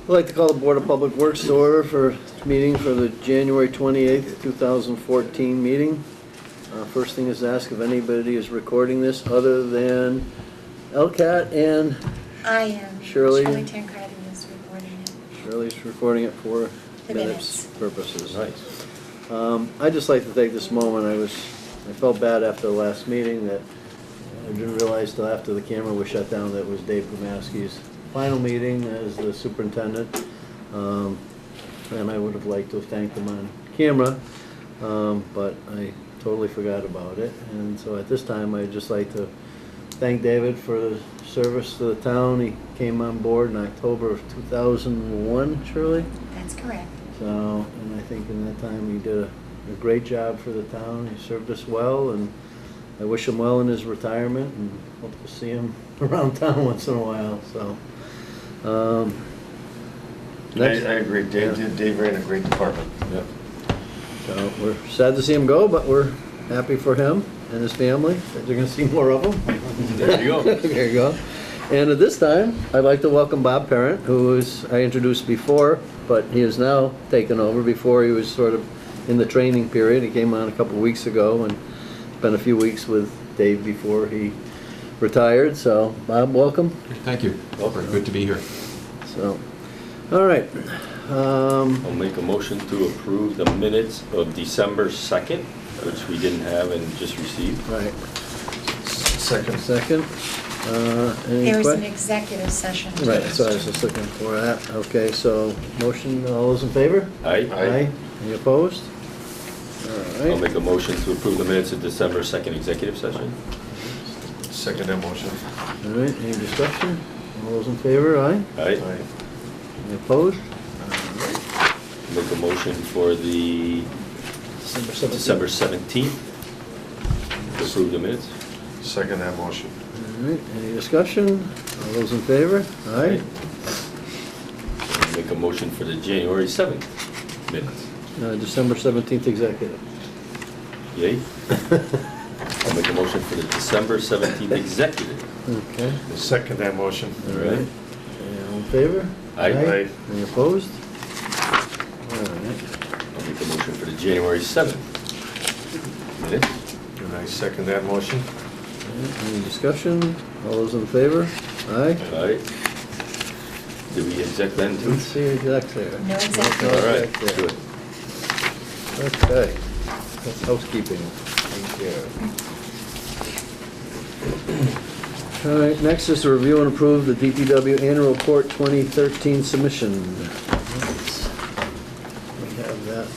I'd like to call the Board of Public Works to order for meeting for the January 28th, 2014 meeting. First thing is to ask if anybody is recording this other than LCAT and I am. Shirley. Shirley Tancredi is recording it. Shirley's recording it for The minutes minutes. purposes. Nice. I'd just like to take this moment. I felt bad after the last meeting that I didn't realize till after the camera was shut down that it was Dave Gramaski's final meeting as the superintendent. And I would have liked to have thanked him on camera, but I totally forgot about it. And so at this time, I'd just like to thank David for the service to the town. He came on board in October of 2001, Shirley? That's correct. So, and I think in that time he did a great job for the town. He served us well, and I wish him well in his retirement and hope to see him around town once in a while, so. Next. I agree. Dave ran a great department. Yep. So we're sad to see him go, but we're happy for him and his family that you're gonna see more of them. There you go. There you go. And at this time, I'd like to welcome Bob Parent, who I introduced before, but he is now taken over. Before he was sort of in the training period. He came on a couple weeks ago and spent a few weeks with Dave before he retired. So Bob, welcome. Thank you. Very good to be here. So, all right. I'll make a motion to approve the minutes of December 2nd, which we didn't have and just received. Right. Second. Second. Any There was an que- executive session. Right, so I was just looking for that. Okay, so motion, all those in favor? Aye. Any opposed? All I'll right. make a motion to approve the minutes of December 2nd executive session. Second that motion. All right, any discussion? All those in favor, aye? Aye. Any opposed? Make a motion for the December 17th. December 17th. To approve the minutes. Second that motion. All right, any discussion? All those in favor? Aye. Make a motion for the January 7th minutes. December 17th executive. Yay? I'll make a motion for the December 17th executive. Okay, Second that motion. all right. All in favor? Aye. Aye. Any opposed? All right. I'll make a motion for the January 7th minutes. And I second that motion. Any discussion? All those in favor? Aye. Aye. Do we exec then too? Let's see execs here. No executive. All right, Exec there. good. Okay, that's housekeeping. Thank you. All right, next is to review and approve the DPW Annual Report 2013 submission. We have that.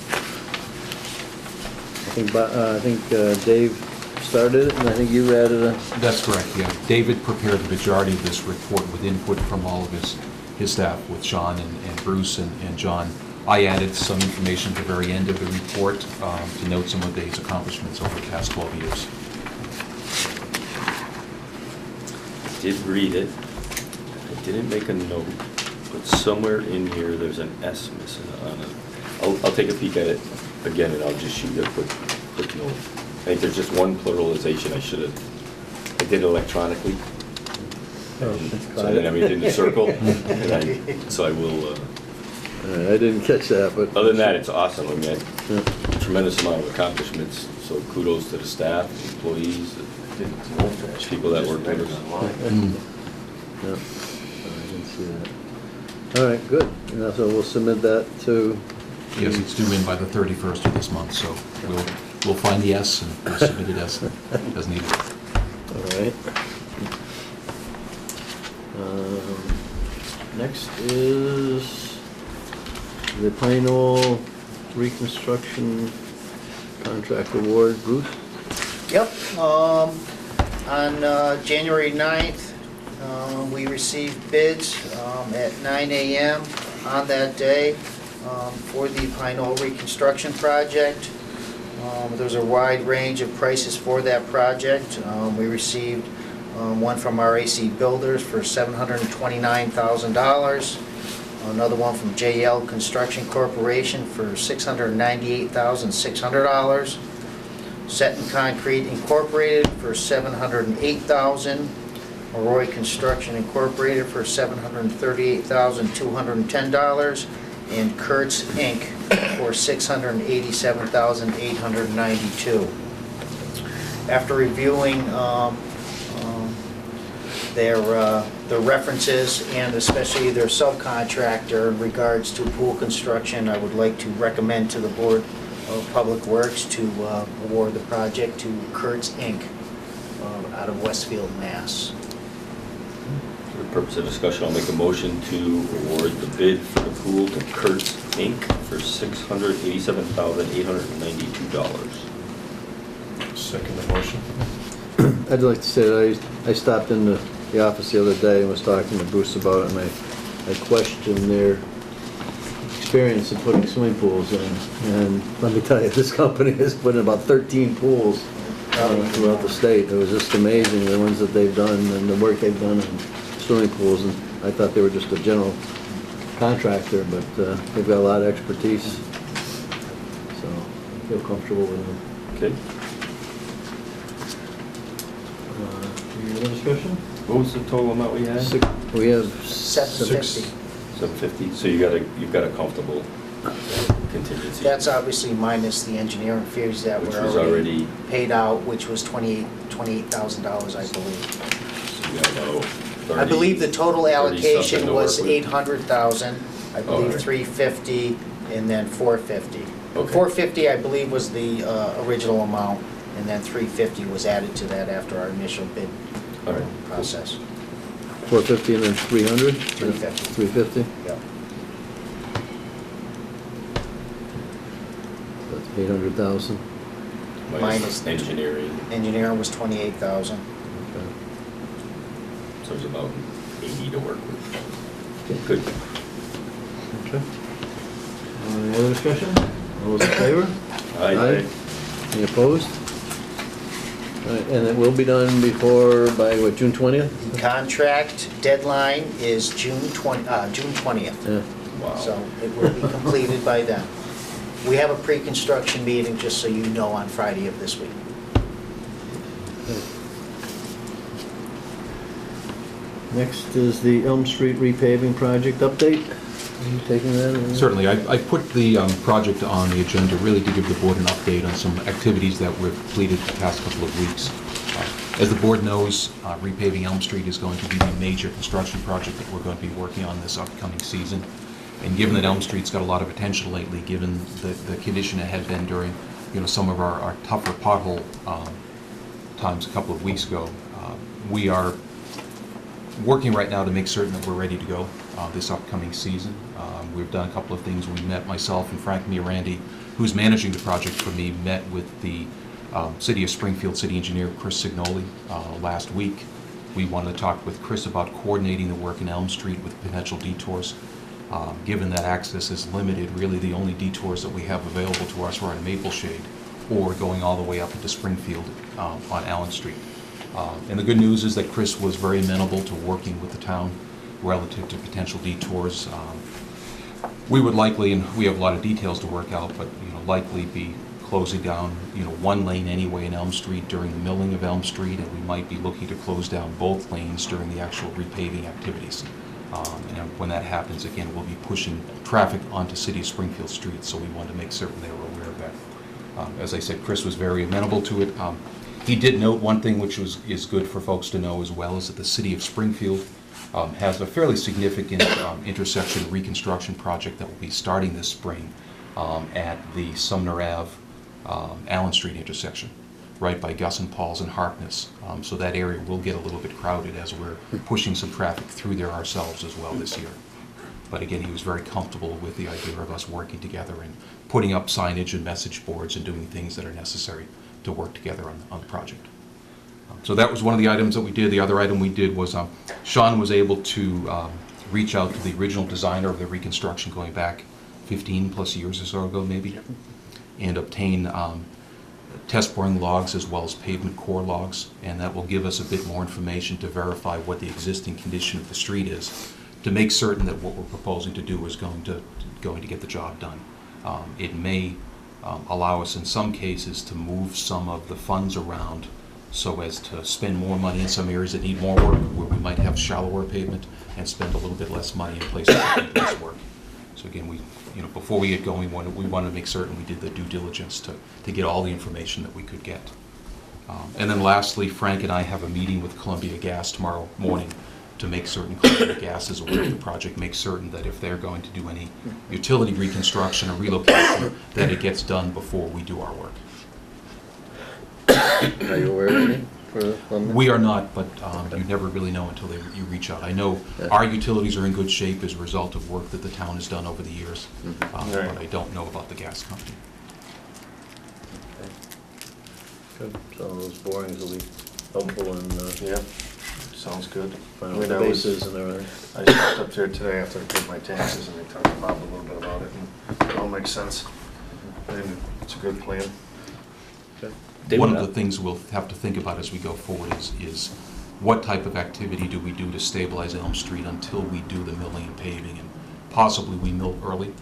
I think Dave started it, and I think you added a... That's correct, yeah. David prepared the majority of this report with input from all of his staff, with Sean and Bruce and John. I added some information at the very end of the report to note some of his accomplishments over the past 12 years. I did read it. I didn't make a note, but somewhere in here there's an S missing on it. I'll take a peek at it again and I'll just shoot a quick note. I think there's just one pluralization I should have, I did it electronically. So I didn't have anything to circle, so I will, I didn't catch that, but... other than that, it's awesome. I mean, Yeah. tremendous amount of accomplishments, so kudos to the staff, employees, people that work with us. Yeah, I didn't see that. All right, good. And so we'll submit that to... Yes, it's due in by the 31st of this month, so we'll find the S and we'll submit it as needed. All right. Next is the Pine Knoll reconstruction contract award. Bruce? Yep, on January 9th, we received bids at 9 a.m. on that day for the Pine Knoll reconstruction project. There's a wide range of prices for that project. We received one from RAC Builders for $729,000. Another one from JL Construction Corporation for $698,600. Set and Concrete Incorporated for $708,000. Roy Construction Incorporated for $738,210, and Kurtz Inc. for $687,892. After reviewing their references and especially their subcontractor in regards to pool construction, I would like to recommend to the Board of Public Works to award the project to Kurtz Inc. Out of Westfield, Mass. For the purpose of discussion, I'll make a motion to award the bid for the pool to Kurtz Inc. for $687,892. Second the motion. I'd like to say that I stopped in the office the other day and was talking to Bruce about it, and I questioned their experience in putting swimming pools in. And let me tell you, this company has put in about 13 pools throughout the state. It was just amazing, the ones that they've done and the work they've done in swimming pools. And I thought they were just a general contractor, but they've got a lot of expertise. So I feel comfortable with them. Okay. Any other discussion? What was the total amount we had? We have $750,000. 750. So you've got a comfortable contingency. That's obviously minus the engineering fees that Which were was already already, paid out, which was $28,000, I believe. so you got about 30. I believe the total 30 allocation something to was work with. $800,000, I believe Alright. $350, and then $450. Okay. $450, I believe, was the original amount, and then $350 was added to that after our initial bid Alright, cool. process. 450 and then 300? 350. 350? Yep. That's 800,000. Minus the- engineering, Engineering was $28,000. Okay. so there's about 80 to work with. Good. Okay. Any other discussion? All those in favor? Aye. Any opposed? All right, and it will be done by what, June 20th? The contract deadline is June 20th. Yeah. Wow. So it will be completed by then. We have a pre-construction meeting, just so you know, on Friday of this week. Next is the Elm Street repaving project update. Are you taking that? Certainly. I put the project on the agenda really to give the board an update on some activities that were completed the past couple of weeks. As the board knows, repaving Elm Street is going to be the major construction project that we're going to be working on this upcoming season. And given that Elm Street's got a lot of attention lately, given the condition it had been during, some of our tougher pothole times a couple of weeks ago, we are working right now to make certain that we're ready to go this upcoming season. We've done a couple of things. We met, myself and Frank Mirandi, who's managing the project for me, met with the City of Springfield City Engineer Chris Signoli last week. We wanted to talk with Chris about coordinating the work in Elm Street with potential detours. Given that access is limited, really the only detours that we have available to us are on Maple Shade or going all the way up into Springfield on Allen Street. And the good news is that Chris was very amenable to working with the town relative to potential detours. We would likely, and we have a lot of details to work out, but likely be closing down one lane anyway in Elm Street during the milling of Elm Street, and we might be looking to close down both lanes during the actual repaving activities. And when that happens, again, we'll be pushing traffic onto City of Springfield Street, so we wanted to make certain they were aware of that. As I said, Chris was very amenable to it. He did note one thing which is good for folks to know as well, is that the City of Springfield has a fairly significant intersection reconstruction project that will be starting this spring at the Sumner Ave Allen Street intersection, right by Gus and Paul's and Harkness. So that area will get a little bit crowded as we're pushing some traffic through there ourselves as well this year. But again, he was very comfortable with the idea of us working together and putting up signage and message boards and doing things that are necessary to work together on the project. So that was one of the items that we did. The other item we did was Sean was able to reach out to the original designer of the reconstruction going back 15 plus years or so ago maybe, and obtain test boring logs as well as pavement core logs, and that will give us a bit more information to verify what the existing condition of the street is, to make certain that what we're proposing to do is going to get the job done. It may allow us in some cases to move some of the funds around so as to spend more money in some areas that need more work, where we might have shallower pavement, and spend a little bit less money in places that need less work. So again, before we get going, we wanted to make certain we did the due diligence to get all the information that we could get. And then lastly, Frank and I have a meeting with Columbia Gas tomorrow morning to make certain Columbia Gas is aware of the project, make certain that if they're going to do any utility reconstruction or relocation, that it gets done before we do our work. Are you aware of anything for the Columbia? We are not, but you never really know until you reach out. I know our utilities are in good shape as a result of work that the town has done over the years, Right. but I don't know about the gas company. Good, so those borings will be helpful in Yeah, sounds good. finding I mean, the I was- bases and everything. I stepped up there today after I paid my taxes, and they talked to Bob a little bit about it, and it all makes sense. And it's a good plan. Okay. David, One of the things we'll have to think about as we go forward is what type of activity do we do to stabilize Elm Street until we do the milling and paving, and possibly we mill early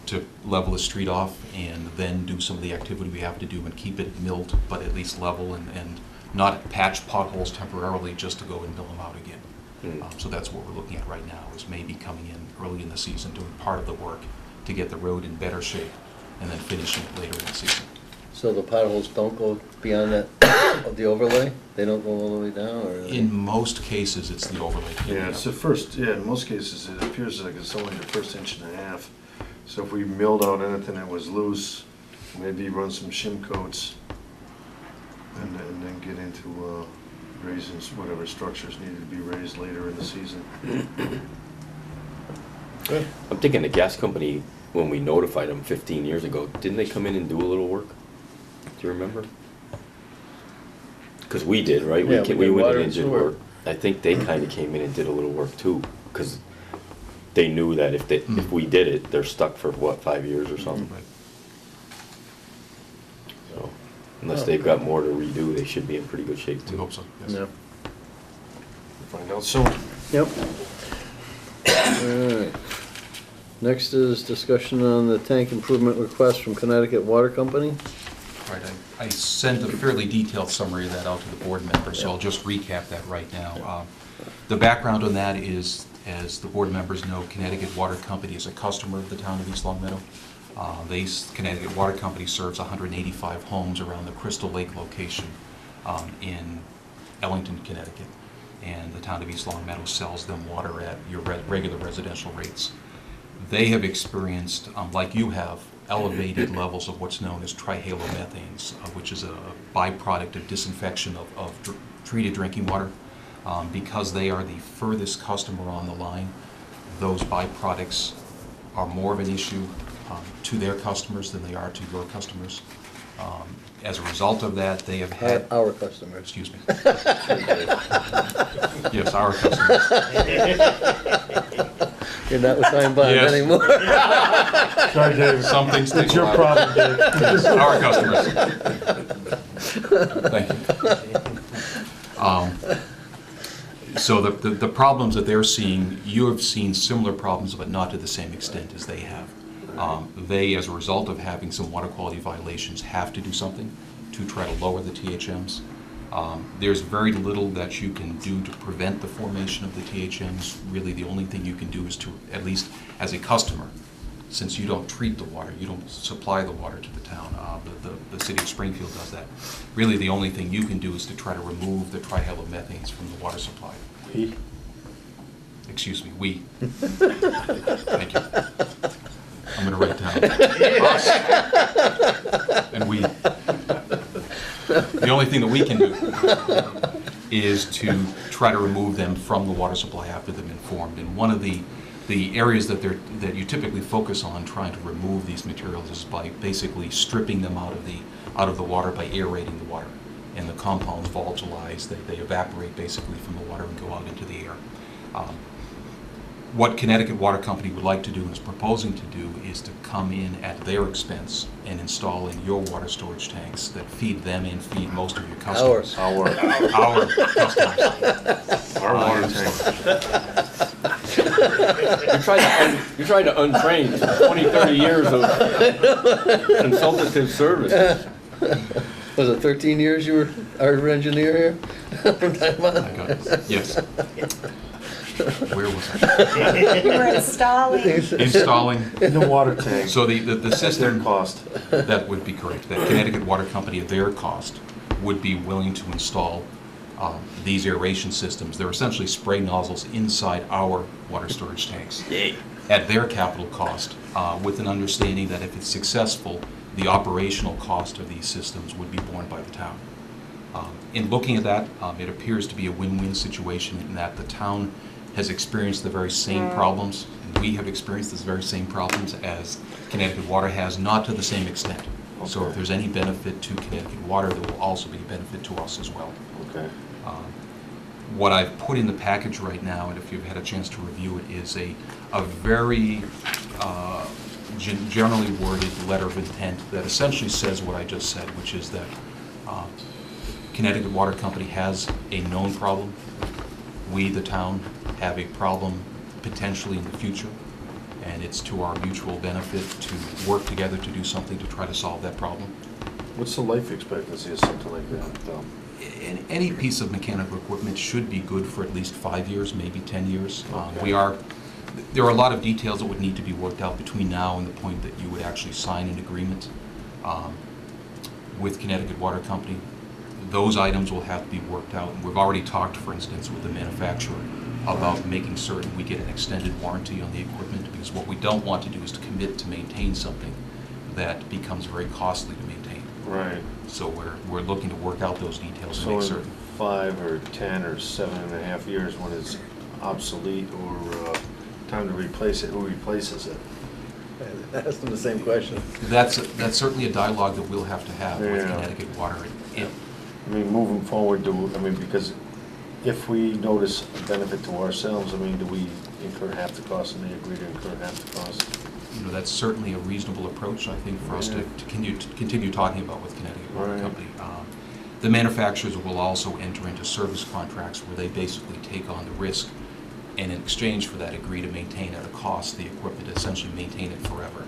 to level the street off, and then do some of the activity we have to do and keep it milled, but at least level, and not patch potholes temporarily just to go and mill them out again. So that's what we're looking at right now, is maybe coming in early in the season, doing part of the work to get the road in better shape, and then finishing it later in the season. So the potholes don't go beyond that, of the overlay? They don't go all the way down, or? In most cases, it's the overlay. Yeah, it's the first, yeah, in most cases, it appears like it's only the first inch and a half. So if we milled out anything that was loose, maybe run some shim coats, and then get into raising whatever structures needed to be raised later in the season. I'm thinking the gas company, when we notified them 15 years ago, didn't they come in and do a little work? Do you remember? Because we did, right? Yeah, we We did went water in and and did sewer. work. I think they kind of came in and did a little work too, because they knew that if we did it, they're stuck for what, 5 years or something. Right. So unless they've got more to redo, they should be in pretty good shape We too. hope so, yes. Yeah. Find out soon. Yep. All right. Next is discussion on the tank improvement request from Connecticut Water Company. Right, I sent a fairly detailed summary of that out to the board members, so I'll just recap that right now. The background on that is, as the board members know, Connecticut Water Company is a customer of the town of East Long Meadow. Connecticut Water Company serves 185 homes around the Crystal Lake location in Ellington, Connecticut. And the town of East Long Meadow sells them water at your regular residential rates. They have experienced, like you have, elevated levels of what's known as trihalomethanes, which is a byproduct of disinfection of treated drinking water. Because they are the furthest customer on the line, those byproducts are more of an issue to their customers than they are to your customers. As a result of that, they have had... Our customers. Excuse me. Yes, our customers. You're not with Time Bond Yes. anymore. Sorry, Dave. Some things take It's a your while. problem, Dave. Yes, our customers. Thank you. So the problems that they're seeing, you have seen similar problems, but not to the same extent as they have. They, as a result of having some water quality violations, have to do something to try to lower the THMs. There's very little that you can do to prevent the formation of the THMs. Really, the only thing you can do is to, at least as a customer, since you don't treat the water, you don't supply the water to the town, the city of Springfield does that. Really, the only thing you can do is to try to remove the trihalomethanes from the water supply. Excuse me, we. Thank you. I'm gonna write down. Us. And we. The only thing that we can do is to try to remove them from the water supply after they've been formed. And one of the areas that you typically focus on trying to remove these materials is by basically stripping them out of the water by aerating the water. And the compounds volatilize, they evaporate basically from the water and go out into the air. What Connecticut Water Company would like to do and is proposing to do is to come in at their expense and install in your water storage tanks that feed them and feed most of your customers. Our Customers. Our water tank. You tried to untrain 20, 30 years of consultative service. Was it 13 years you were our engineer here? From time on? I got it. Yes. Where was I? You were installing. Installing. In the water tank. So the At their system, cost. that would be correct. That Connecticut Water Company, at their cost, would be willing to install these aeration systems. They're essentially spray nozzles inside our water storage tanks. Yay. At their capital cost, with an understanding that if it's successful, the operational cost of these systems would be borne by the town. In looking at that, it appears to be a win-win situation in that the town has experienced the very same problems, and we have experienced the very same problems as Connecticut Water has, not to the same extent. So Okay. if there's any benefit to Connecticut Water, there will also be a benefit to us as well. Okay. What I've put in the package right now, and if you've had a chance to review it, is a very generally worded letter of intent that essentially says what I just said, which is that Connecticut Water Company has a known problem. We, the town, have a problem potentially in the future, and it's to our mutual benefit to work together to do something to try to solve that problem. What's the life expectancy of something like that, though? Any piece of mechanical equipment should be good for at least 5 years, maybe 10 years. Okay. There are a lot of details that would need to be worked out between now and the point that you would actually sign an agreement with Connecticut Water Company. Those items will have to be worked out. And we've already talked, for instance, with the manufacturer about making certain we get an extended warranty on the equipment, because what we don't want to do is to commit to maintain something that becomes very costly to maintain. Right. So we're looking to work out those details and So make in certain. 5 or 10 or 7.5 years, when it's obsolete or time to replace it, who replaces it? I asked them the same question. That's certainly a dialogue that we'll have to have with Yeah. Connecticut Water. I mean, moving forward, because if we notice a benefit to ourselves, do we incur half the cost and they agree to incur half the cost? That's certainly a reasonable approach, I think, for us Yeah. to continue talking about with Connecticut Water Right. Company. The manufacturers will also enter into service contracts where they basically take on the risk and in exchange for that agree to maintain at a cost the equipment, essentially maintain it forever.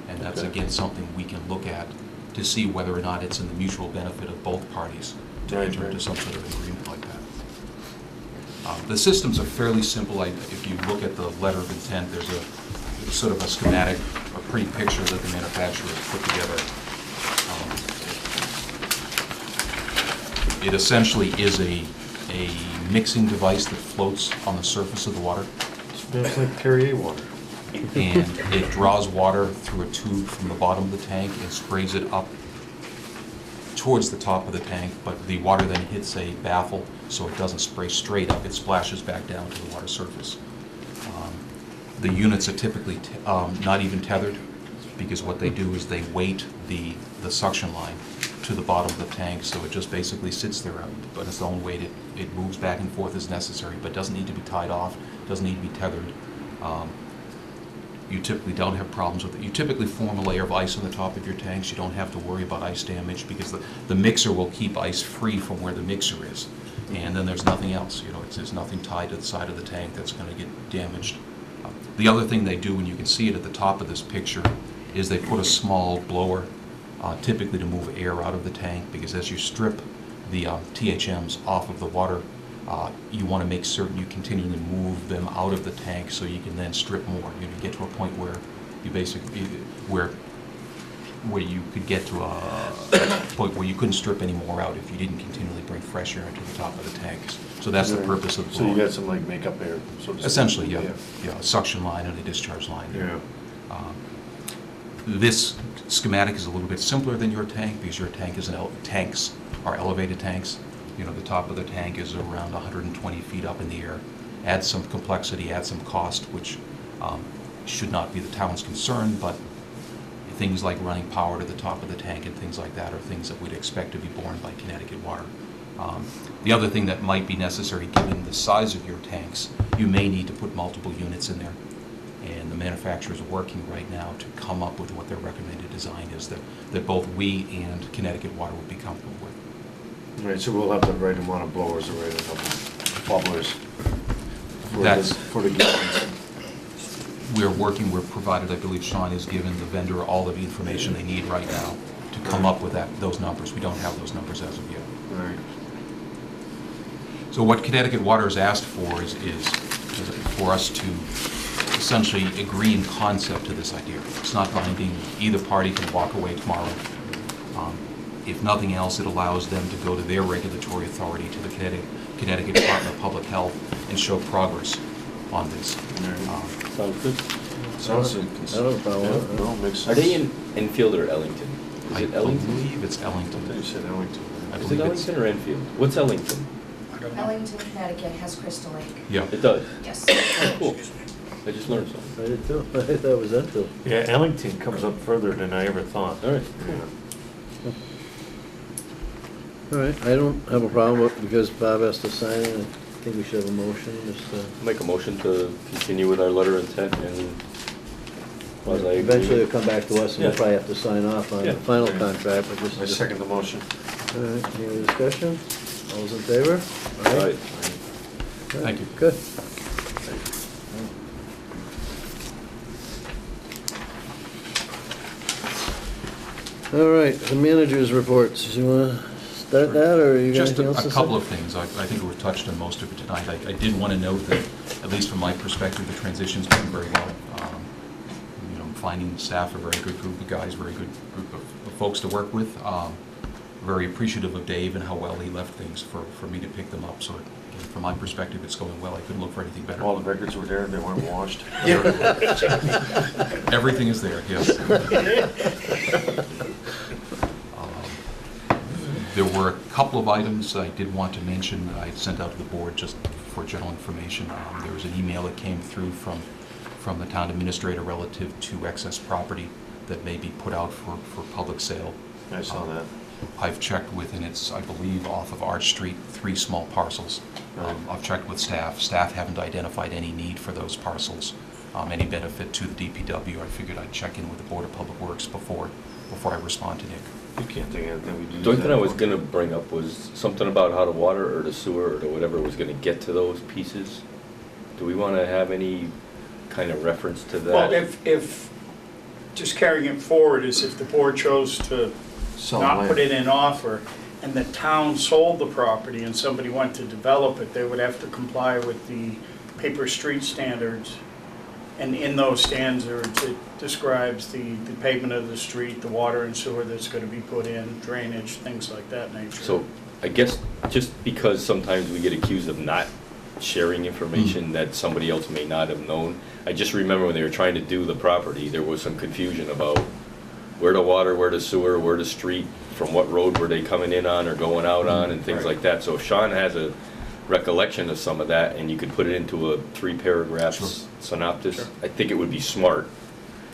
And that's, Okay. again, something we can look at to see whether or not it's in the mutual benefit of both parties to Right, enter into right. some sort of agreement like that. The systems are fairly simple. If you look at the letter of intent, there's a sort of a schematic, a pretty picture that the manufacturer has put together. It essentially is a mixing device that floats on the surface of the water, It's like Perrier water. and it draws water through a tube from the bottom of the tank and sprays it up towards the top of the tank, but the water then hits a baffle, so it doesn't spray straight up, it splashes back down to the water surface. The units are typically not even tethered, because what they do is they weight the suction line to the bottom of the tank, so it just basically sits there, but its own weight, it moves back and forth as necessary, but doesn't need to be tied off, doesn't need to be tethered. You typically don't have problems with it. You typically form a layer of ice on the top of your tanks. You don't have to worry about ice damage, because the mixer will keep ice free from where the mixer is. And then there's nothing else, there's nothing tied to the side of the tank that's going to get damaged. The other thing they do, and you can see it at the top of this picture, is they put a small blower, typically to move air out of the tank, because as you strip the THMs off of the water, you want to make certain you continually move them out of the tank so you can then strip more. You get to a point where you basically, where you could get to a point where you couldn't strip any more out if you didn't continually bring fresh air into the top of the tanks. So that's the purpose of the So you blower. got some like makeup air, so to speak. Essentially, yeah, a suction line and a discharge line. Yeah. This schematic is a little bit simpler than your tank, because your tank is tanks are elevated tanks. The top of the tank is around 120 feet up in the air. Adds some complexity, adds some cost, which should not be the town's concern, but things like running power to the top of the tank and things like that are things that we'd expect to be borne by Connecticut Water. The other thing that might be necessary, given the size of your tanks, you may need to put multiple units in there. And the manufacturers are working right now to come up with what their recommended design is that both we and Connecticut Water would be comfortable with. Right, so we'll have the right amount of blowers or right amount of bubblers for the gallons. We're provided, I believe Sean has given the vendor all of the information they need right now come up with those numbers. We don't have those numbers as of yet. Right. So what Connecticut Water has asked for is for us to essentially agree in concept to this idea. It's not binding. Either party can walk away tomorrow. If nothing else, it allows them to go to their regulatory authority, to the Connecticut Department of Public Health, and show progress on this. Sounds good. Sounds I don't have a problem with it. No, makes sense. Are they in Enfield or Ellington? Is I it Ellington? believe it's I thought Ellington. you said Ellington. I Is it believe it's, Ellington or Enfield? What's Ellington? Ellington, Connecticut has Crystal Lake. yeah. It does. Yes. Oh, cool. I just learned something. I did too. I thought it was Enfield. Yeah, Ellington comes up further than I ever thought. All right. Yeah. All right, I don't have a problem with, because Bob has to sign it, I think we should have a motion, just, Make a motion to continue with our letter of intent and as I agree. eventually it'll come back to us and we'll Yeah. probably have to sign off on the Yeah. final contract, but just. I second the motion. All right, any other discussion? All those in favor? All right. Thank you. Good. All right, the managers' reports, you wanna start that, or you got Just anything a else to say? couple of things. I think we've touched on most of it tonight. I did want to note that, at least from my perspective, the transition's been very well. You know, finding staff a very good group of guys, very good group of folks to work with. Very appreciative of Dave and how well he left things for me to pick them up. So again, from my perspective, it's going well. I couldn't look for anything better. All the records were there, they weren't washed. Everything is there, yes. There were a couple of items I did want to mention I sent out to the board just for general information. There was an email that came through from the town administrator relative to excess property that may be put out for public sale. I saw that. I've checked with, and it's, I believe, off of Arch Street, 3 small parcels. I've checked with staff. Staff haven't identified any need for those parcels, any benefit to the DPW. I figured I'd check in with the Board of Public Works before I respond to Nick. You can't think of anything we do. The only thing I was gonna bring up was something about how the water or the sewer or the whatever was gonna get to those pieces. Do we wanna have any kind of reference to that? Well, if, just carrying it forward is if the board chose to not put it in offer, and the town sold the property and somebody went to develop it, they would have to comply with the paper street standards. And in those standards, it describes the pavement of the street, the water and sewer that's gonna be put in, drainage, things like that nature. So, I guess, just because sometimes we get accused of not sharing information that somebody else may not have known, I just remember when they were trying to do the property, there was some confusion about where the water, where the sewer, where the street, from what road were they coming in on or going out on, and things like that. So if Sean has a recollection of some of that, and you could put it into a 3 paragraphs Sure. synopsis, Sure. I think it would be smart,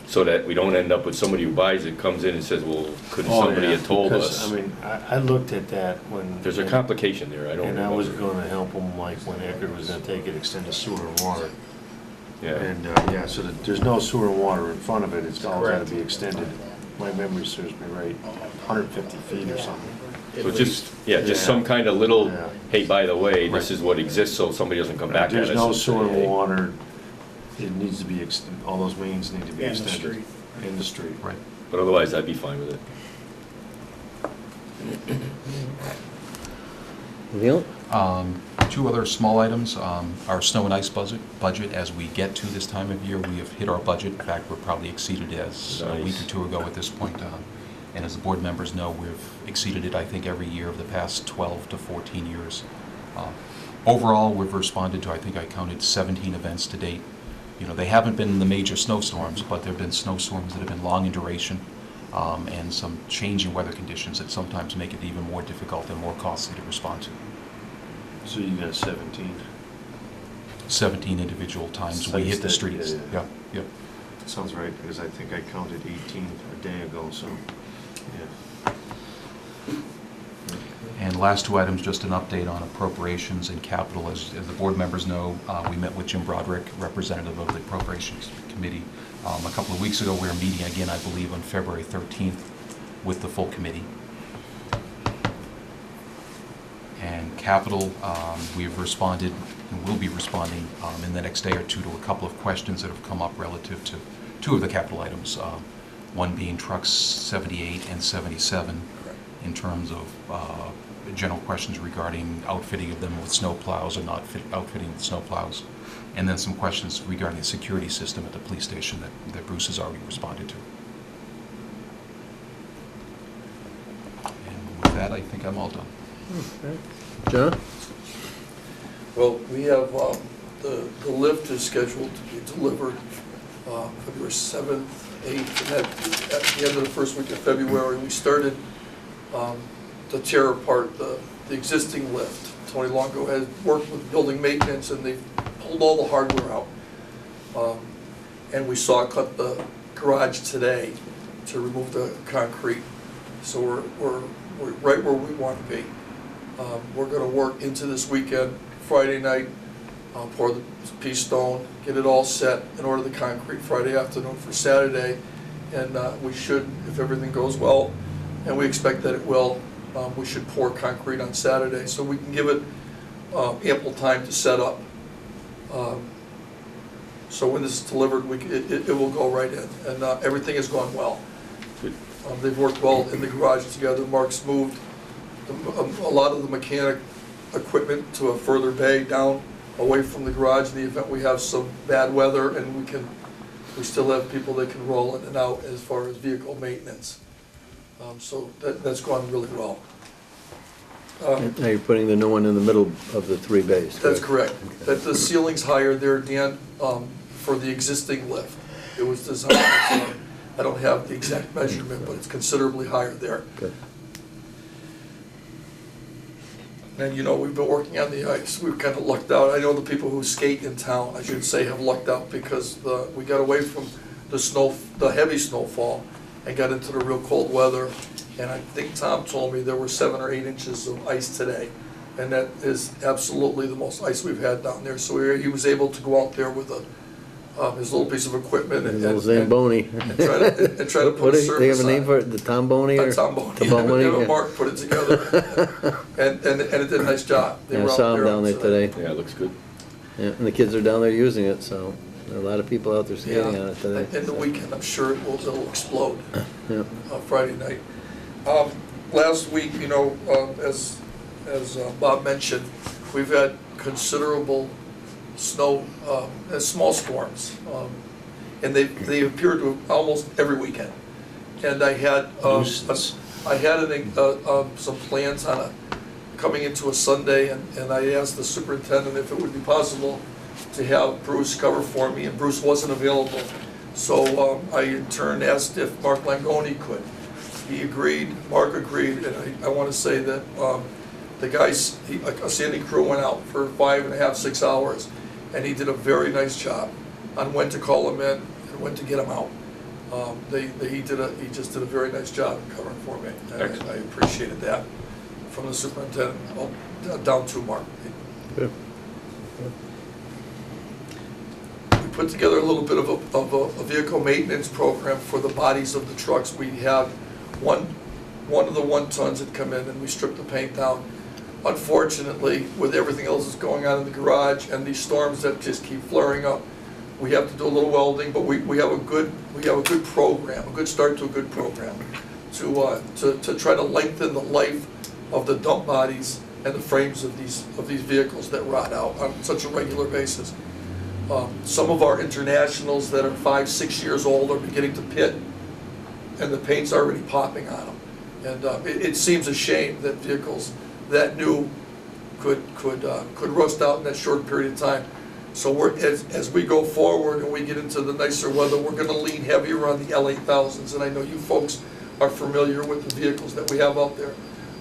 so that we don't end up with somebody who buys it, comes in and says, well, couldn't somebody have told us? I mean, I looked at that when. There's a complication there, I don't And know. I was gonna help them, like, when Eckerd was gonna take it, extend the sewer and water. Yeah, And, yeah, so there's no sewer and water in front of it, it's all gotta Correct. be extended. My memory serves me right, 150 feet or something. so just, just Yeah. some kind of little, Yeah. hey, by the way, this Right. is what exists, so somebody doesn't come back at us. There's no and say, sewer and hey. water, it needs to be, all those mains need to be In the extended. street. In the street. Right. But otherwise, I'd be fine with it. Anything else? 2 other small items. Our snow and ice budget, as we get to this time of year, we have hit our budget. In fact, we're probably exceeded as a week or 2 ago at this point. And as the board members know, we've exceeded it, I think, every year of the past 12 to 14 years. Overall, we've responded to, I think I counted 17 events to date. You know, they haven't been the major snowstorms, but there have been snowstorms that have been long in duration, and some changing weather conditions that sometimes make it even more difficult and more costly to respond to. So you got 17. 17 individual times we hit the Sites that- streets. yeah. Yep. Sounds right, because I think I counted 18 a day ago, so, yeah. And last 2 items, just an update on appropriations and capital. As the board members know, we met with Jim Broderick, representative of the Appropriations Committee, a couple of weeks ago. We're meeting again, I believe, on February 13th with the full committee. And capital, we have responded and will be responding in the next day or 2 to a couple of questions that have come up relative to 2 of the capital items. one being trucks 78 and 77, in terms of general questions regarding outfitting of them with snow plows or not outfitting with snow plows, and then some questions regarding the security system at the police station that Bruce has already responded to. And with that, I think I'm all done. Okay. John? Well, we have, the lift is scheduled to be delivered February 7th, 8th, and at the end of the first week of February. We started to tear apart the existing lift. Tony Longo has worked with building maintenance, and they've pulled all the hardware out. And we saw cut the garage today to remove the concrete. So we're right where we want to be. We're going to work into this weekend, Friday night, pour the pea stone, get it all set, and order the concrete Friday afternoon for Saturday. And we should, if everything goes well, and we expect that it will, we should pour concrete on Saturday, so we can give it ample time to set up. So when this is delivered, it will go right in, and everything has gone well. They've worked well in the garage together. Mark's moved a lot of the mechanic equipment to a further bay down away from the garage in the event we have some bad weather, and we still have people that can roll in and out as far as vehicle maintenance. So that's gone really well. Now you're putting the new one in the middle of the three bays, That's correct? correct. That the ceiling's higher there, Dan, for the existing lift. It was designed, I don't have the exact measurement, but it's considerably higher there. Good. And you know, we've been working on the ice. We've kind of lucked out. I know the people who skate in town, I should say, have lucked out because we got away from the heavy snowfall and got into the real cold weather. And I think Tom told me there were 7 or 8 inches of ice today. And that is absolutely the most ice we've had down there. So he was able to go out there with his little piece of equipment and Little Zamboni. try to put a surface They have a name on for it, the Tomboni? or- Tomboni. Tomboni, Yeah, yeah. Mark put it together. And it did a nice job. They Yeah, I were out saw them down there today. today. Yeah, it looks good. Yeah, and the kids are down there using it, so there are a lot of people out there skating on it today. In the weekend, I'm sure it'll explode, Yeah. Friday night. Last week, you know, as Bob mentioned, we've had considerable snow, small storms. And they appear to almost every weekend. And I had, Nuisance. some plans on coming into a Sunday, and I asked the superintendent if it would be possible to have Bruce cover for me, and Bruce wasn't available. So I in turn asked if Mark Langoni could. He agreed, Mark agreed, and I want to say that the guys, a sanding crew went out for 5.5, 6 hours, and he did a very nice job on when to call him in and when to get him out. He just did a very nice job covering for me, and I appreciated that from the superintendent down to Mark. Good. We put together a little bit of a vehicle maintenance program for the bodies of the trucks. We had one of the 1-tons had come in and we stripped the paint down. Unfortunately, with everything else that's going on in the garage and these storms that just keep flaring up, we have to do a little welding, but we have a good program, a good start to a good program to try to lengthen the life of the dump bodies and the frames of these vehicles that rot out on such a regular basis. Some of our internationals that are 5, 6 years old are beginning to pit, and the paint's already popping on them. And it seems a shame that vehicles that new could rust out in that short period of time. So as we go forward and we get into the nicer weather, we're going to lean heavier on the L8000s, and I know you folks are familiar with the vehicles that we have out there.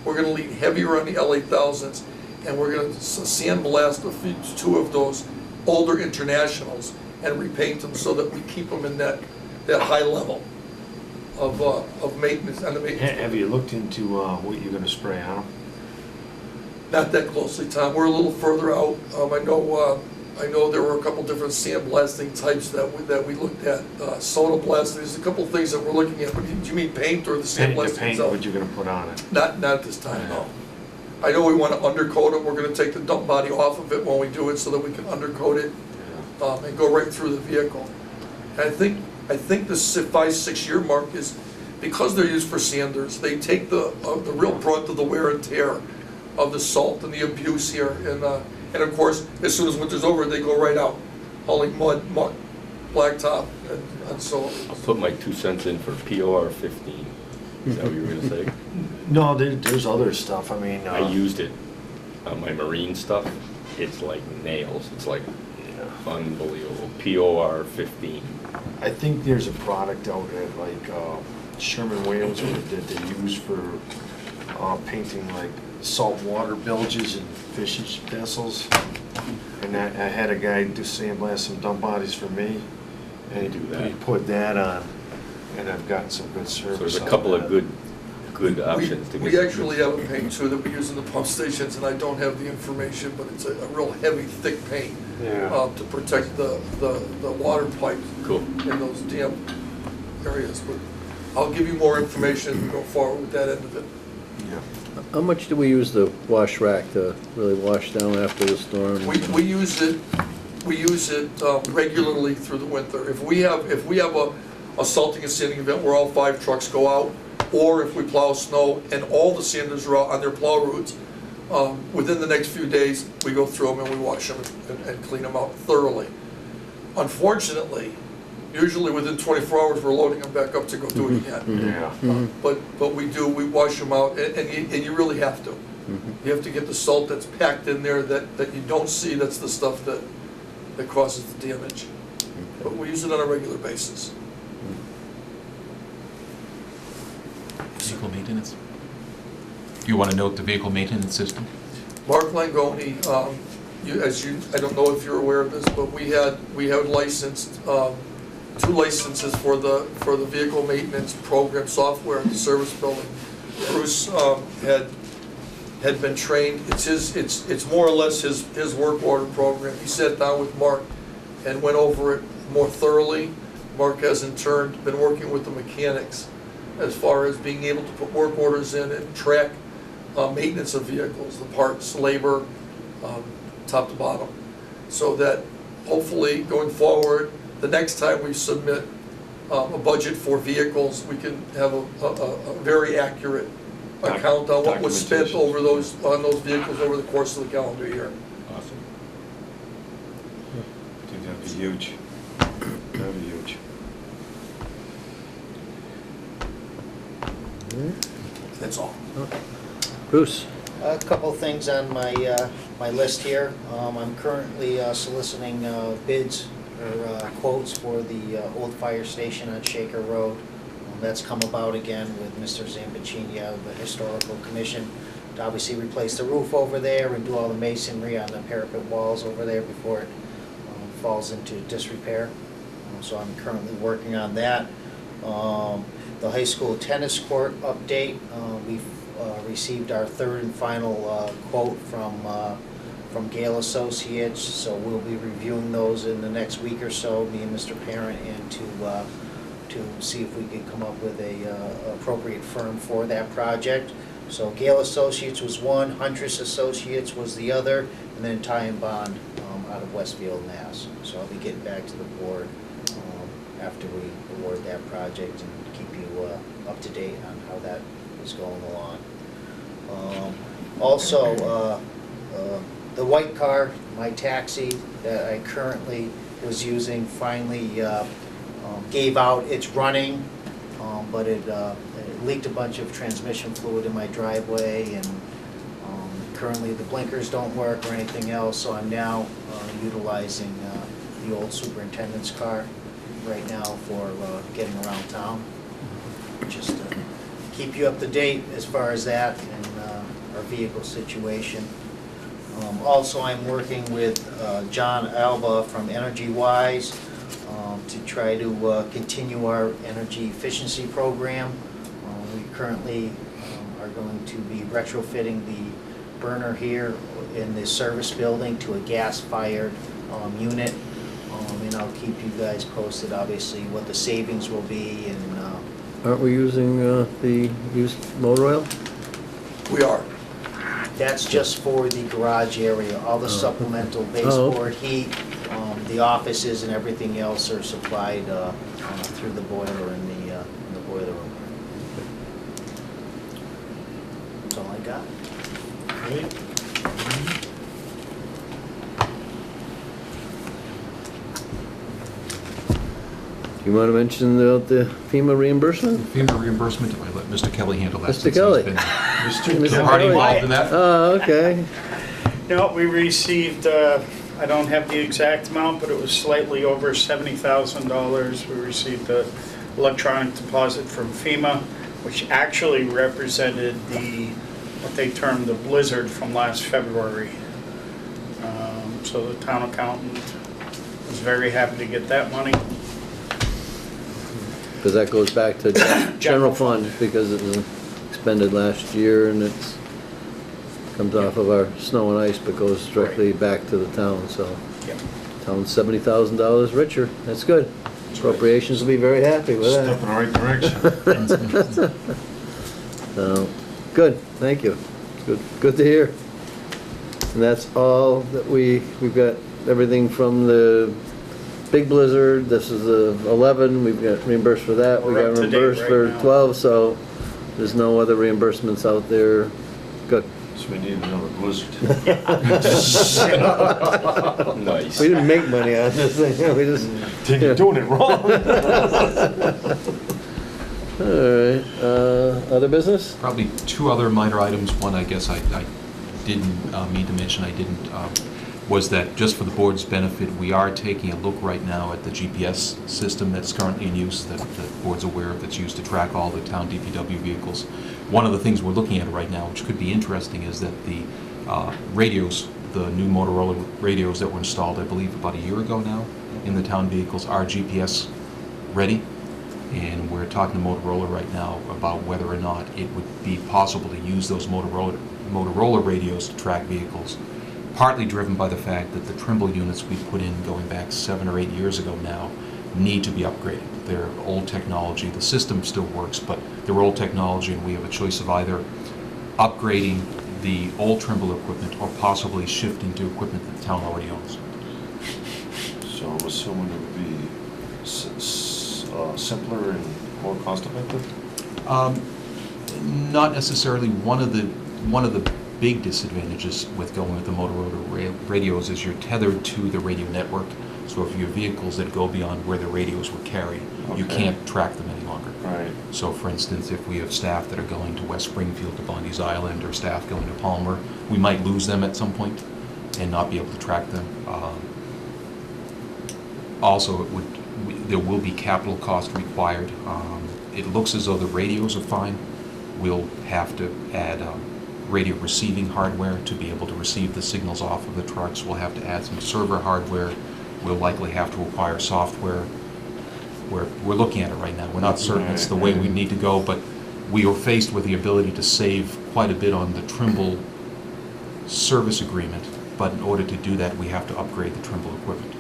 We're going to lean heavier on the L8000s, and we're going to sandblast 2 of those older internationals and repaint them so that we keep them in that high level of maintenance and the maintenance. Have you looked into what you're gonna spray on them? Not that closely, Tom. We're a little further out. I know there were a couple different sandblasting types that we looked at. Soda blasting. There's a couple things that we're looking at. But do you mean paint or the sandblasting Paint, itself? what you're gonna put on it? Not at this time, no. I know we want to undercoat it. We're going to take the dump body off of it when we do it so that we can undercoat it and go right through the vehicle. And I think I think the 5-6 year mark is, because they're used for sanders, they take the real brunt of the wear and tear of the salt and the abuse here. And of course, as soon as winter's over, they go right out hauling mud, blacktop, and so. I'll put my 2 cents in for POR 15. Is that what you were gonna say? No, there's other stuff, I mean. I used it on my marine stuff. It's like nails. It's like unbelievable. POR 15. I think there's a product out at like Sherman-Williams that they use for painting like saltwater bilges and fishing vessels. And I had a guy do sandblast some dump bodies for me, and Do that. he put that on, and I've gotten some good service. So there's a out couple of of that. good options to get. We actually have a paint too that we use in the pump stations, and I don't have the information, but it's a real heavy, thick paint Yeah. to protect the water pipes Cool. in those damp areas. But I'll give you more information and go forward with that end of it. Yeah. How much do we use the wash rack to really wash down after the storm? We use it regularly through the winter. If we have a salting and sanding event where all 5 trucks go out, or if we plow snow and all the sanders are out on their plow routes, within the next few days, we go through them and we wash them and clean them out thoroughly. Unfortunately, usually within 24 hours, we're loading them back up to go do it again. Yeah. But we wash them out, and you really have to. You have to get the salt that's packed in there that you don't see, that's the stuff that causes the damage. But we use it on a regular basis. Vehicle maintenance? Do you want to note the vehicle maintenance system? Mark Langoni, I don't know if you're aware of this, but we had licensed, 2 licenses for the vehicle maintenance program software at the service building. Bruce had been trained. It's more or less his work order program. He sat down with Mark and went over it more thoroughly. Mark has in turn been working with the mechanics as far as being able to put work orders in and track maintenance of vehicles, the parts, labor, top to bottom, so that hopefully going forward, the next time we submit a budget for vehicles, we can have a very accurate account on what was spent Documentation. on those vehicles over the course of the calendar year. Awesome. I think that'd be huge. That'd be huge. That's all. Bruce? A couple of things on my list here. I'm currently soliciting bids or quotes for the old fire station on Shaker Road. That's come about again with Mr. Zampeccini of the Historical Commission to obviously replace the roof over there and do all the masonry on the parapet walls over there before it falls into disrepair. So I'm currently working on that. The high school tennis court update, we've received our 3rd and final quote from Gale Associates, so we'll be reviewing those in the next week or so, me and Mr. Parent, and to see if we could come up with a appropriate firm for that project. So Gale Associates was one, Huntress Associates was the other, and then Ty and Bond out of Westfield, Mass. So I'll be getting back to the board after we award that project and keep you up to date on how that is going along. Also, the white car, my taxi that I currently was using finally gave out. It's running, but it leaked a bunch of transmission fluid in my driveway, and currently the blinkers don't work or anything else, so I'm now utilizing the old superintendent's car right now for getting around town. Just to keep you up to date as far as that and our vehicle situation. Also, I'm working with John Alba from Energy Wise to try to continue our energy efficiency program. We currently are going to be retrofitting the burner here in the service building to a gas-fired unit. And I'll keep you guys posted, obviously, what the savings will be. And Aren't we using the used motor oil? We are. that's just for the garage area. All the supplemental baseboard heat, The offices and everything else are supplied through the boiler in the boiler room. That's all I got. You want to mention about the FEMA reimbursement? FEMA reimbursement, I let Mr. Kelly handle that. Mr. since he's Kelly. been Mr. Already Kelly. involved in that? Oh, okay. No, we received, I don't have the exact amount, but it was slightly over $70,000. We received the electronic deposit from FEMA, which actually represented what they termed the blizzard from last February. So the town accountant was very happy to get that money. Because that goes back to general fund, because it was expended last year, and it's, comes off of our snow and ice, but goes directly back to the town, so. Yep. Town's $70,000 richer, that's good. Appropriations will be very happy with Step in that. the right direction. So, good, thank you. Good to hear. And that's all that we've got everything from the big blizzard. This is the 11, we've got reimbursed for that. We We're got up to date reimbursed right for now. 12, so there's no other reimbursements out there. Good. So we need another blizzard. Nice. We didn't make money on this thing, we just. Then you're doing it wrong. All right, other business? Probably two other minor items. One, I guess I didn't mean to mention, was that just for the board's benefit, we are taking a look right now at the GPS system that's currently in use, that the board's aware of, that's used to track all the town DPW vehicles. One of the things we're looking at right now, which could be interesting, is that the radios, the new Motorola radios that were installed, I believe, about a year ago now, in the town vehicles are GPS ready. And we're talking to Motorola right now about whether or not it would be possible to use those Motorola radios to track vehicles, partly driven by the fact that the Trimble units we put in going back 7 or 8 years ago now need to be upgraded. They're old technology. The system still works, but they're old technology, and we have a choice of either upgrading the old Trimble equipment or possibly shifting to equipment that the town already owns. So I'm assuming it would be simpler and more cost effective? Not necessarily. One of the big disadvantages with going with the Motorola radios is you're tethered to the radio network. So if you have vehicles that go beyond where the radios were carried, you Okay. can't track them any longer. Right. So for instance, if we have staff that are going to West Springfield to Bondi's Island, or staff going to Palmer, we might lose them at some point and not be able to track them. Also, there will be capital cost required. It looks as though the radios are fine. We'll have to add radio receiving hardware to be able to receive the signals off of the trucks. We'll have to add some server hardware. We'll likely have to acquire software. We're looking at it right now. We're not certain it's the way we need to go, but we are faced with the ability to save quite a bit on the Trimble service agreement, but in order to do that, we have to upgrade the Trimble equipment.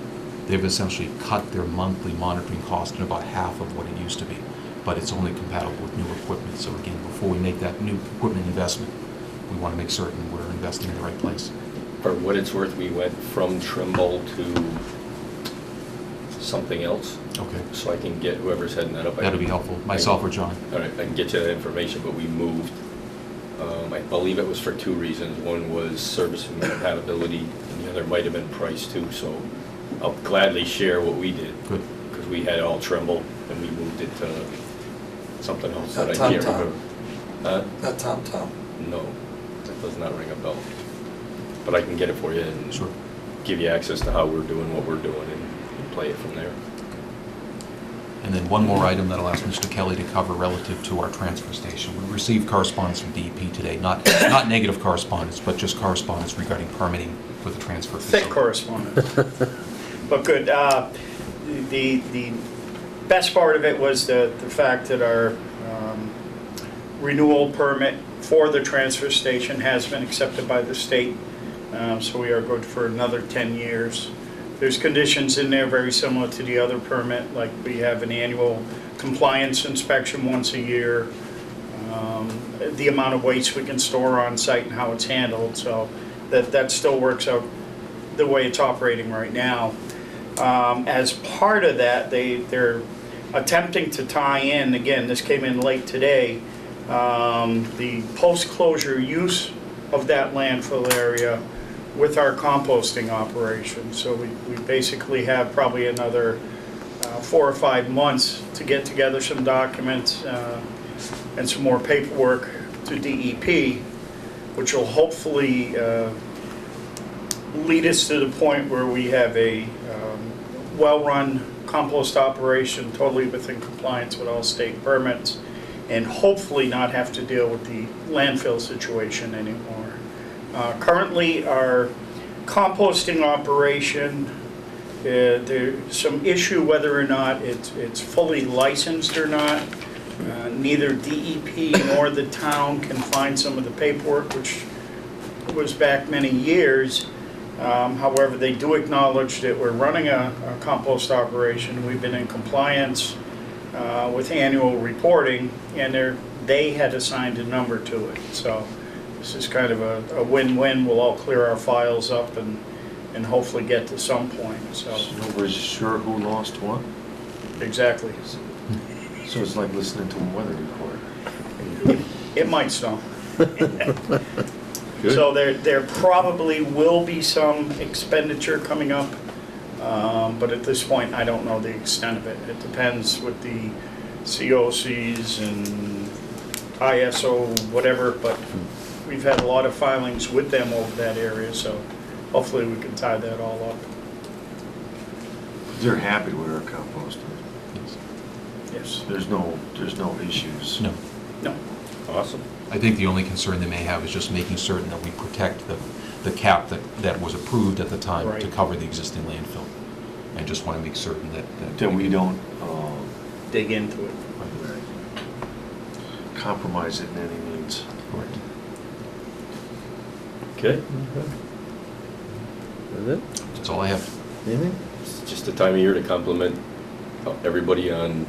They've essentially cut their monthly monitoring cost in about half of what it used to be, but it's only compatible with new equipment. So again, before we make that new equipment investment, we want to make certain we're investing in the right place. For what it's worth, we went from Trimble to something else, Okay. so I can get whoever's heading that up. That'd be helpful, myself or John. All right, I can get you that information, but we moved. I believe it was for 2 reasons. One was service and compatibility, and the other might have been price too, so I'll gladly share what we did. Good. Because we had all Trimble, and we moved it to something else that I Tom can't Tom. remember. Huh? Not TomTom. No, that does not ring a bell. But I can get it for you and Sure. give you access to how we're doing what we're doing and play it from there. And then one more item that I'll ask Mr. Kelly to cover relative to our transfer station. We received correspondence from DEP today, not negative correspondence, but just correspondence regarding permitting for the transfer facility. Thick correspondence. But good. The best part of it was the fact that our renewal permit for the transfer station has been accepted by the state. So we are good for another 10 years. There's conditions in there very similar to the other permit, like we have an annual compliance inspection once a year, the amount of waste we can store on site and how it's handled, so that still works out the way it's operating right now. As part of that, they're attempting to tie in, again, this came in late today, the post-closure use of that landfill area with our composting operation. So we basically have probably another 4 or 5 months to get together some documents and some more paperwork to DEP, which will hopefully lead us to the point where we have a well-run compost operation totally within compliance with all state permits, and hopefully not have to deal with the landfill situation anymore. Currently, our composting operation, there's some issue whether or not it's fully licensed or not. Neither DEP nor the town can find some of the paperwork, which was back many years. However, they do acknowledge that we're running a compost operation. We've been in compliance with annual reporting, and they had assigned a number to it. So this is kind of a win-win. We'll all clear our files up and hopefully get to some point. So Nobody's sure who lost what? exactly. So it's like listening to a weather report. It might snow. Good. So there probably will be some expenditure coming up, but at this point, I don't know the extent of it. It depends with the COCs and ISO, whatever, but we've had a lot of filings with them over that area, so hopefully we can tie that all up. They're happy with our composting. Yes. There's no issues. No. No. Awesome. I think the only concern they may have is just making certain that we protect the cap that was approved at the time to Right. cover the existing landfill. I just want to make certain that. That we don't Dig into it. compromise it in any means. Correct. Okay. Is it? That's all I have. Anything? It's just the time of year to compliment everybody on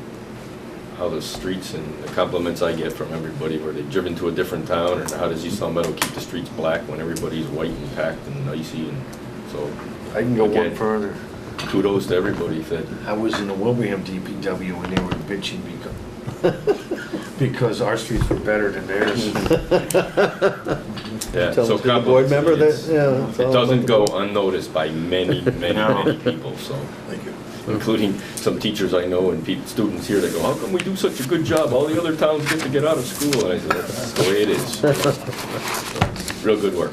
how the streets and the compliments I get from everybody, where they've driven to a different town, and how does East Long Meadow keep the streets black when everybody's white and packed and icy, and so. I can go one again, further. Kudos to everybody that, I was in the Wilbraham DPW when they were bitching because our streets were better than theirs. yeah, Tell so them to the board compliments, member that, it's- yeah. it's it all doesn't about go unnoticed by many people, so. Thank you. Including some teachers I know and students here that go, how come we do such a good job? All the other towns get out of school. And I said, that's the way it is. Real good work.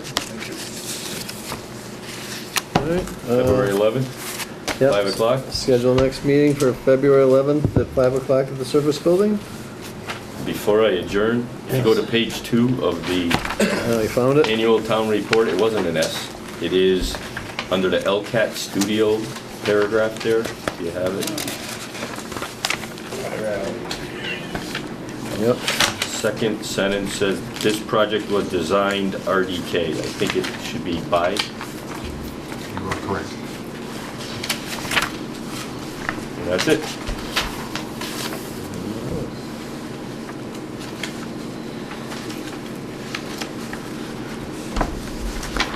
All right, February 11th, yep. 5 o'clock. Schedule next meeting for February 11th at 5 o'clock at the Service Building. Before I adjourn, if you go to page 2 of the You found it? annual town report, it wasn't an S. It is under the LCAT Studio paragraph there. Do you have it? Yep. Second sentence says, this project was designed RDK. I think it should be by. You are correct. And that's it.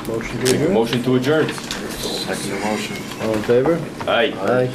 Motion to adjourn? Motion to adjourn. Second motion. All in favor? Aye. Aye.